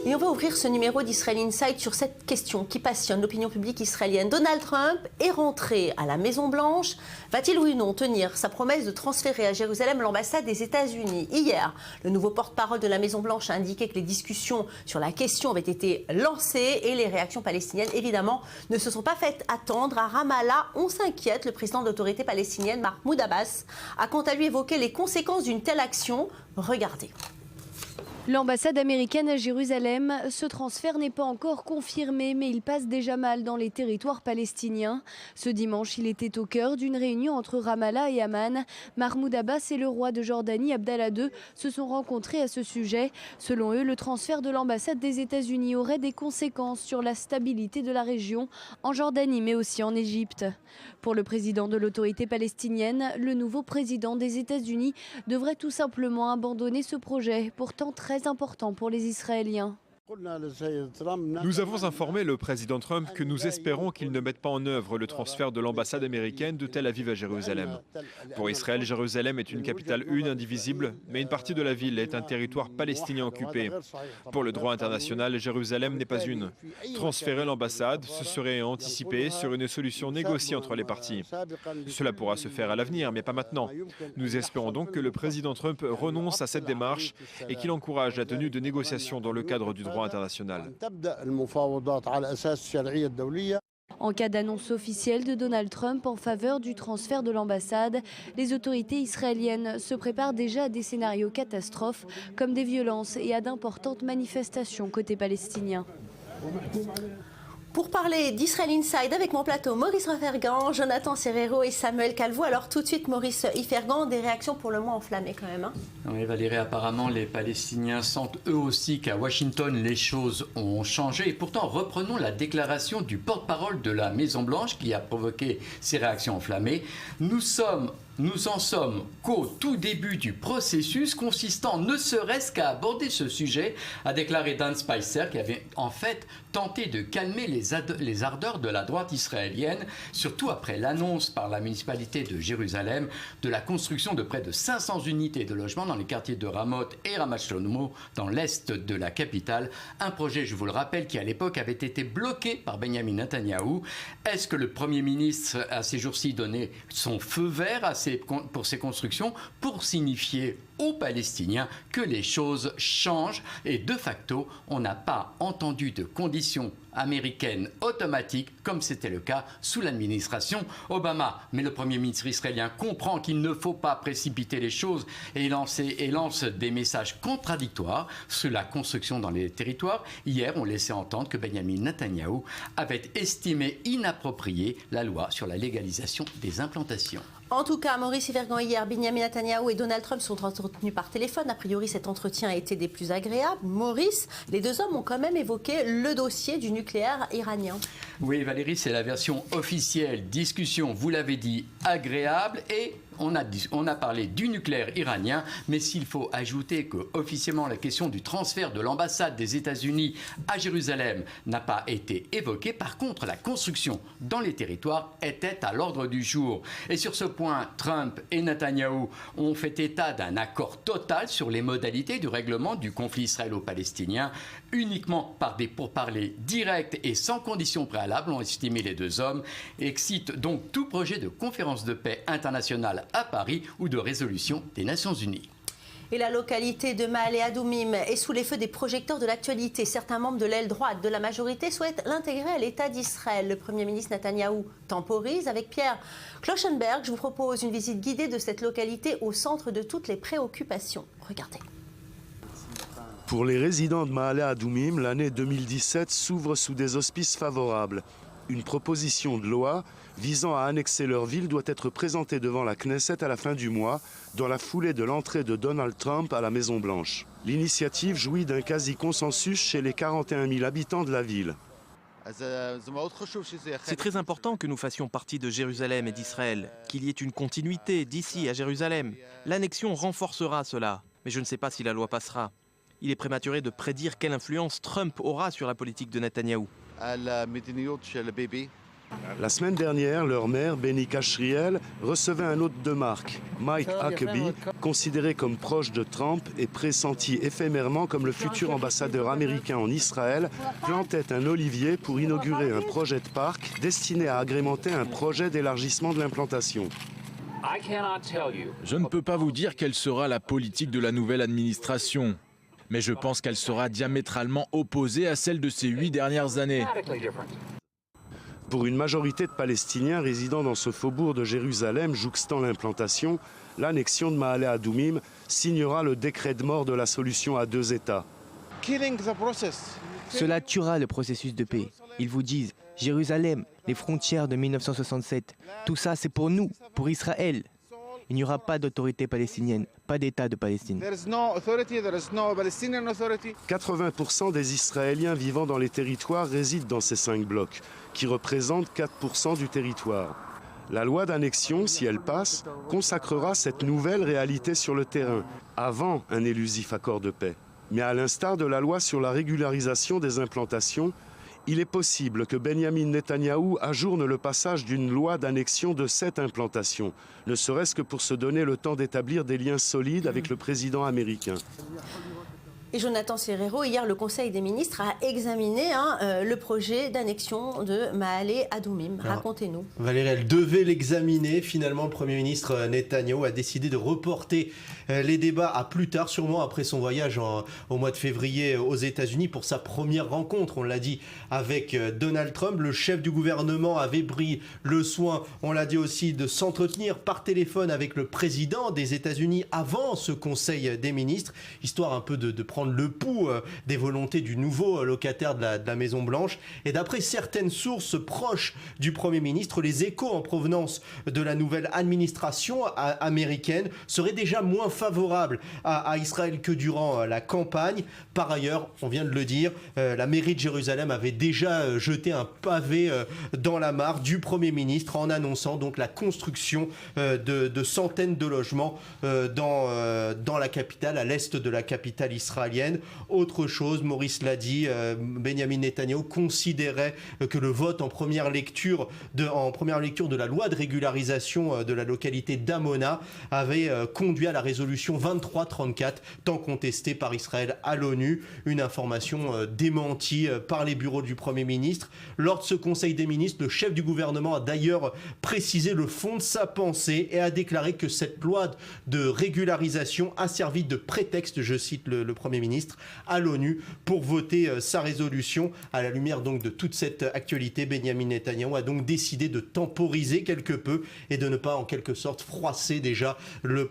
Et on va ouvrir ce numéro d'Israël Inside sur cette question qui passionne l'opinion publique israélienne. Donald Trump est rentré à la Maison-Blanche. Va-t-il ou non tenir sa promesse de transférer à Jérusalem l'ambassade des États-Unis? Hier, le nouveau porte-parole de la Maison-Blanche a indiqué que les discussions sur la question avaient été lancées et les réactions palestiniennes, évidemment, ne se sont pas faites attendre. À Ramallah, on s'inquiète. Le président de l'autorité palestinienne, Mahmoud Abbas, a quant à lui évoqué les conséquences d'une telle action. Regardez. L'ambassade américaine à Jérusalem, ce transfert n'est pas encore confirmé, mais il passe déjà mal dans les territoires palestiniens. Ce dimanche, il était au cœur d'une réunion entre Ramallah et Amman. Mahmoud Abbas et le roi de Jordanie, Abdallah II, se sont rencontrés à ce sujet. Selon eux, le transfert de l'ambassade des États-Unis aurait des conséquences sur la stabilité de la région, en Jordanie, mais aussi en Égypte. Pour le président de l'autorité palestinienne, le nouveau président des États-Unis devrait tout simplement abandonner ce projet, pourtant très important pour les Israéliens. Nous avons informé le président Trump que nous espérons qu'il ne mette pas en œuvre le transfert de l'ambassade américaine de Tel Aviv à Jérusalem. Pour Israël, Jérusalem est une capitale une, indivisible, mais une partie de la ville est un territoire palestinien occupé. Pour le droit international, Jérusalem n'est pas une. Transférer l'ambassade, ce serait anticiper sur une solution négociée entre les parties. Cela pourra se faire à l'avenir, mais pas maintenant. Nous espérons donc que le président Trump renonce à cette démarche et qu'il encourage la tenue de négociations dans le cadre du droit international. En cas d'annonce officielle de Donald Trump en faveur du transfert de l'ambassade, les autorités israéliennes se préparent déjà à des scénarios catastrophes comme des violences et à d'importantes manifestations côté palestinien. Pour parler d'Israël Inside avec mon plateau, Maurice Ifergan, Jonathan Serrero et Samuel Calvo. Alors tout de suite, Maurice Ifergan, des réactions pour le moins enflammées quand même. Oui, Valérie, apparemment les Palestiniens sentent eux aussi qu'à Washington les choses ont changé. Et pourtant, reprenons la déclaration du porte-parole de la Maison-Blanche qui a provoqué ces réactions enflammées. Nous en sommes qu'au tout début du processus consistant ne serait-ce qu'à aborder ce sujet, a déclaré Dan Spicer, qui avait en fait tenté de calmer les ardeurs de la droite israélienne, surtout après l'annonce par la municipalité de Jérusalem de la construction de près de 500 unités de logement dans les quartiers de Ramoth et Ramat Shlomo, dans l'est de la capitale. Un projet, je vous le rappelle, qui à l'époque avait été bloqué par Benjamin Netanyahou. Est-ce que le Premier ministre, à ces jours-ci, donnait son feu vert pour ces constructions pour signifier aux Palestiniens que les choses changent et de facto, on n'a pas entendu de conditions américaines automatiques comme c'était le cas sous l'administration Obama. Mais le Premier ministre israélien comprend qu'il ne faut pas précipiter les choses et lance des messages contradictoires sur la construction dans les territoires. Hier, on laissait entendre que Benjamin Netanyahou avait estimé inappropriée la loi sur la légalisation des implantations. En tout cas, Maurice Ifergan, hier, Benjamin Netanyahou et Donald Trump sont entretenus par téléphone. A priori, cet entretien a été des plus agréables. Maurice, les deux hommes ont quand même évoqué le dossier du nucléaire iranien. Oui, Valérie, c'est la version officielle. Discussion, vous l'avez dit, agréable et on a parlé du nucléaire iranien, mais s'il faut ajouter que officiellement la question du transfert de l'ambassade des États-Unis à Jérusalem n'a pas été évoquée, par contre la construction dans les territoires était à l'ordre du jour. Et sur ce point, Trump et Netanyahou ont fait état d'un accord total sur les modalités du règlement du conflit israélo-palestinien, uniquement par des pourparlers directs et sans conditions préalables, ont estimé les deux hommes, et excitent donc tout projet de conférence de paix internationale à Paris ou de résolution des Nations Unies. Et la localité de Ma'ale Adoumim est sous les feux des projecteurs de l'actualité. Certains membres de l'aile droite de la majorité souhaitent l'intégrer à l'État d'Israël. Le Premier ministre Netanyahou temporise. Avec Pierre Kloschenberg, je vous propose une visite guidée de cette localité au centre de toutes les préoccupations. Regardez. Pour les résidents de Ma'ale Adoumim, l'année 2017 s'ouvre sous des auspices favorables. Une proposition de loi visant à annexer leur ville doit être présentée devant la Knesset à la fin du mois, dans la foulée de l'entrée de Donald Trump à la Maison-Blanche. L'initiative jouit d'un quasi-consensus chez les 41 000 habitants de la ville. C'est très important que nous fassions partie de Jérusalem et d'Israël, qu'il y ait une continuité d'ici à Jérusalem. L'annexion renforcera cela, mais je ne sais pas si la loi passera. Il est prématuré de prédire quelle influence Trump aura sur la politique de Netanyahou. La semaine dernière, leur maire, Benny Cashriel, recevait un hôte de marque, Mike Huckabee, considéré comme proche de Trump et pressenti éphémèrement comme le futur ambassadeur américain en Israël, plantait un olivier pour inaugurer un projet de parc destiné à agrémenter un projet d'élargissement de l'implantation. Je ne peux pas vous dire quelle sera la politique de la nouvelle administration, mais je pense qu'elle sera diamétralement opposée à celle de ces 8 dernières années. Pour une majorité de Palestiniens résidant dans ce faubourg de Jérusalem jouxtant l'implantation, l'annexion de Maale Adumim signera le décret de mort de la solution à 2 États. Cela tuera le processus de paix. Ils vous disent, Jérusalem, les frontières de 1967, tout ça c'est pour nous, pour Israël. Il n'y aura pas d'autorité palestinienne, pas d'État de Palestine. 80% des Israéliens vivant dans les territoires résident dans ces 5 blocs, qui représentent 4% du territoire. La loi d'annexion, si elle passe, consacrera cette nouvelle réalité sur le terrain, avant un élusif accord de paix. Mais à l'instar de la loi sur la régularisation des implantations, il est possible que Benjamin Netanyahou ajourne le passage d'une loi d'annexion de cette implantation, ne serait-ce que pour se donner le temps d'établir des liens solides avec le président américain. Et Jonathan Serrero, hier, le Conseil des ministres a examiné le projet d'annexion de Maale Adumim. Racontez-nous. Valérie, elle devait l'examiner. Finalement, le Premier ministre Netanyahou a décidé de reporter les débats à plus tard, sûrement après son voyage au mois de février aux États-Unis pour sa première rencontre, on l'a dit, avec Donald Trump. Le chef du gouvernement avait pris le soin, on l'a dit aussi, de s'entretenir par téléphone avec le président des États-Unis avant ce Conseil des ministres, histoire un peu de prendre le pouls des volontés du nouveau locataire de la Maison-Blanche. Et d'après certaines sources proches du Premier ministre, les échos en provenance de la nouvelle administration américaine seraient déjà moins favorables à Israël que durant la campagne. Par ailleurs, on vient de le dire, la mairie de Jérusalem avait déjà jeté un pavé dans la mare du Premier ministre en annonçant donc la construction de centaines de logements dans la capitale, à l'est de la capitale israélienne. Autre chose, Maurice l'a dit, Benjamin Netanyahou considérait que le vote en première lecture de la loi de régularisation de la localité d'Amona avait conduit à la résolution 2334, tant contestée par Israël à l'ONU. Une information démentie par les bureaux du Premier ministre. Lors de ce Conseil des ministres, le chef du gouvernement a d'ailleurs précisé le fond de sa pensée et a déclaré que cette loi de régularisation a servi de prétexte, je cite le Premier ministre, à l'ONU pour voter sa résolution. À la lumière donc de toute cette actualité, Benjamin Netanyahou a donc décidé de temporiser quelque peu et de ne pas en quelque sorte froisser déjà le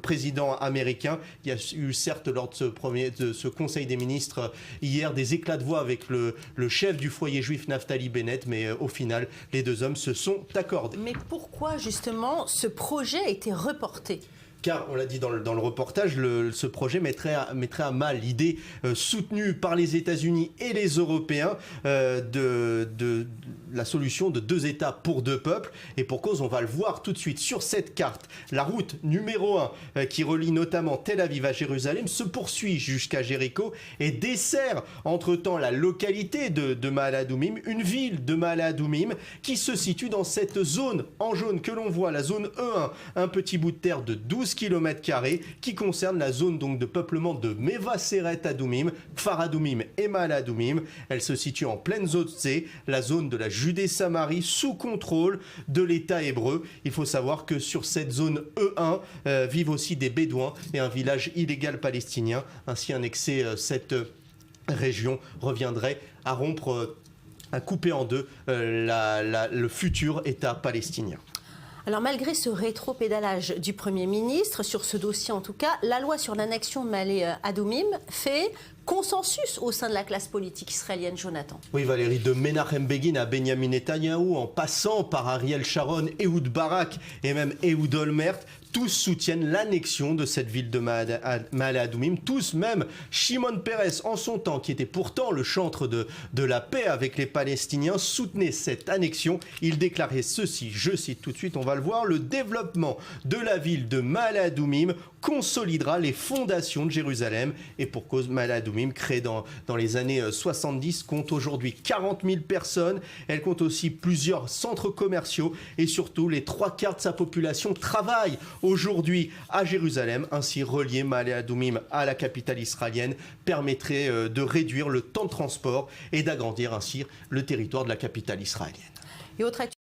président américain. Il y a eu certes lors de ce Conseil des ministres hier des éclats de voix avec le chef du foyer juif Naftali Bennett, mais au final les deux hommes se sont accordés. Mais pourquoi justement ce projet a été reporté ? Car, on l'a dit dans le reportage, ce projet mettrait à mal l'idée soutenue par les États-Unis et les Européens de la solution de 2 États pour 2 peuples. Et pour cause, on va le voir tout de suite sur cette carte. La route numéro 1 qui relie notamment Tel Aviv à Jérusalem se poursuit jusqu'à Jéricho et dessert entre-temps la localité de Maale Adumim, une ville de Maale Adumim qui se situe dans cette zone en jaune que l'on voit, la zone E1, un petit bout de terre de 12 km² qui concerne la zone donc de peuplement de Mevaseret Adumim, Kfar Adumim et Maale Adumim. Elle se situe en pleine zone C, la zone de la Judée-Samarie sous contrôle de l'État hébreu. Il faut savoir que sur cette zone E1 vivent aussi des Bédouins et un village illégal palestinien. Ainsi annexer cette région reviendrait à rompre, à couper en deux le futur État palestinien. Alors malgré ce rétro-pédalage du Premier ministre, sur ce dossier en tout cas, la loi sur l'annexion de Maale Adumim fait consensus au sein de la classe politique israélienne, Jonathan. Oui Valérie, de Menachem Begin à Benjamin Netanyahou, en passant par Ariel Sharon, Ehud Barak et même Ehud Olmert, tous soutiennent l'annexion de cette ville de Maale Adumim. Tous, même Shimon Peres, en son temps, qui était pourtant le chantre de la paix avec les Palestiniens, soutenait cette annexion. Il déclarait ceci, je cite tout de suite, on va le voir, le développement de la ville de Maale Adumim consolidera les fondations de Jérusalem. Et pour cause, Ma'ale Adoumim, créée dans les années 70, compte aujourd'hui 40 000 personnes. Elle compte aussi plusieurs centres commerciaux et surtout les 3/4 de sa population travaille aujourd'hui à Jérusalem. Ainsi, relier Ma'ale Adoumim à la capitale israélienne permettrait de réduire le temps de transport et d'agrandir ainsi le territoire de la capitale israélienne. Et autre